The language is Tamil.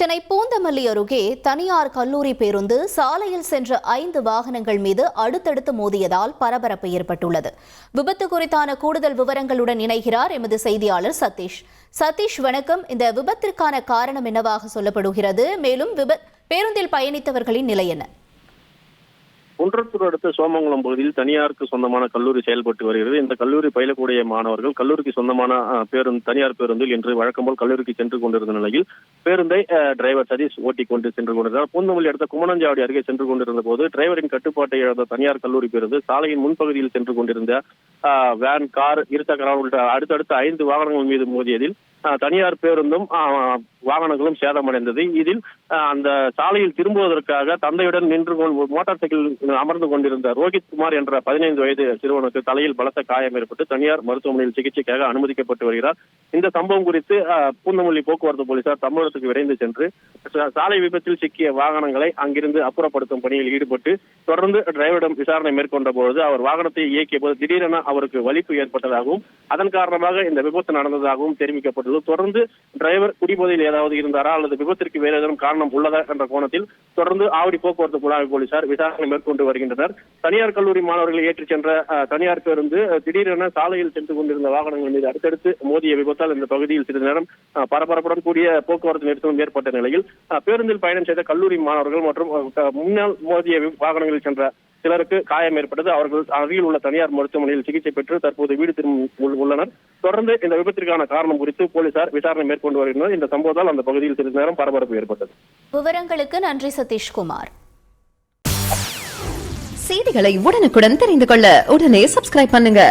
சென்னை பூந்தமல்லி அருகே தனியார் கல்லூரி பேருந்து சாலையில் சென்ற 5 வாகனங்கள் மீது அடுத்தடுத்து மோதியதால் பரபரப்பு ஏற்பட்டுள்ளது. விபத்து குறித்தான கூடுதல் விவரங்களுடன் இணைகிறார் எமது செய்தியாளர் சதீஷ். சதீஷ், வணக்கம். இந்த விபத்திற்கான காரணம் என்னவாக சொல்லப்படுகிறது? மேலும் பேருந்தில் பயணித்தவர்களின் நிலை என்ன? குன்றத்தூர் அடுத்த சோமங்கலம் பகுதியில் தனியாருக்கு சொந்தமான கல்லூரி செயல்பட்டு வருகிறது. இந்த கல்லூரி பயிலக்கூடிய மாணவர்கள் கல்லூரிக்கு சொந்தமான தனியார் பேருந்தில் இன்று வழக்கம் போல் கல்லூரிக்கு சென்று கொண்டிருந்த நிலையில் பேருந்தை டிரைவர் சதீஷ் ஓட்டிக்கொண்டு சென்று கொண்டிருந்தார். பூந்தமல்லி அடுத்த குமணஞ்சாவடி அருகே சென்று கொண்டிருந்த போது டிரைவரின் கட்டுப்பாட்டை இழந்த தனியார் கல்லூரி பேருந்து சாலையின் முன்பகுதியில் சென்று கொண்டிருந்த வேன், கார், இருசக்கர உள்ளிட்ட அடுத்தடுத்த 5 வாகனங்கள் மீது மோதியதில் தனியார் பேருந்தும் வாகனங்களும் சேதமடைந்தது. இதில் அந்த சாலையில் திரும்புவதற்காக தந்தையுடன் நின்று மோட்டார் சைக்கிள் அமர்ந்து கொண்டிருந்த ரோஹித் குமார் என்ற 15 வயது சிறுவனுக்கு தலையில் பலத்த காயம் ஏற்பட்டு தனியார் மருத்துவமனையில் சிகிச்சைக்காக அனுமதிக்கப்பட்டு வருகிறார். இந்த சம்பவம் குறித்து பூந்தமல்லி போக்குவரத்து போலீசார் சம்பவத்துக்கு விரைந்து சென்று சாலை விபத்தில் சிக்கிய வாகனங்களை அங்கிருந்து அப்புறப்படுத்தும் பணியில் ஈடுபட்டு தொடர்ந்து டிரைவரிடம் விசாரணை மேற்கொண்ட பொழுது அவர் வாகனத்தை இயக்கிய போது திடீரென அவருக்கு வலிப்பு ஏற்பட்டதாகவும் அதன் காரணமாக இந்த விபத்து நடந்ததாகவும் தெரிவிக்கப்பட்டது. தொடர்ந்து டிரைவர் குடிபோதையில் ஏதாவது இருந்தாரா அல்லது விபத்திற்கு வேறு ஏதேனும் காரணம் உள்ளதா என்ற கோணத்தில் தொடர்ந்து ஆவடி போக்குவரத்து புலனாய்வு போலீசார் விசாரணை மேற்கொண்டு வருகின்றனர். தனியார் கல்லூரி மாணவர்களை ஏற்றிச் சென்ற தனியார் பேருந்து திடீரென சாலையில் சென்று கொண்டிருந்த வாகனங்கள் மீது அடுத்தடுத்து மோதிய விபத்தால் இந்த பகுதியில் சிறிது நேரம் பரபரப்புடன் கூடிய போக்குவரத்து நெரிசலும் ஏற்பட்ட நிலையில் பேருந்தில் பயணம் செய்த கல்லூரி மாணவர்கள் மற்றும் முன்னால் மோதிய வாகனங்களில் சென்ற சிலருக்கு காயம் ஏற்பட்டது. அவர்கள் அருகில் உள்ள தனியார் மருத்துவமனையில் சிகிச்சை பெற்று தற்போது வீடு திரும்ப உள்ளனர். தொடர்ந்து இந்த விபத்திற்கான காரணம் குறித்து போலீசார் விசாரணை மேற்கொண்டு வருகின்றனர். இந்த சம்பவத்தால் அந்த பகுதியில் சிறிது நேரம் பரபரப்பு ஏற்பட்டது. விவரங்களுக்கு நன்றி சதீஷ்குமார். செய்திகளை உடனுக்குடன் தெரிந்து கொள்ள உடனே சப்ஸ்கிரைப் பண்ணுங்க.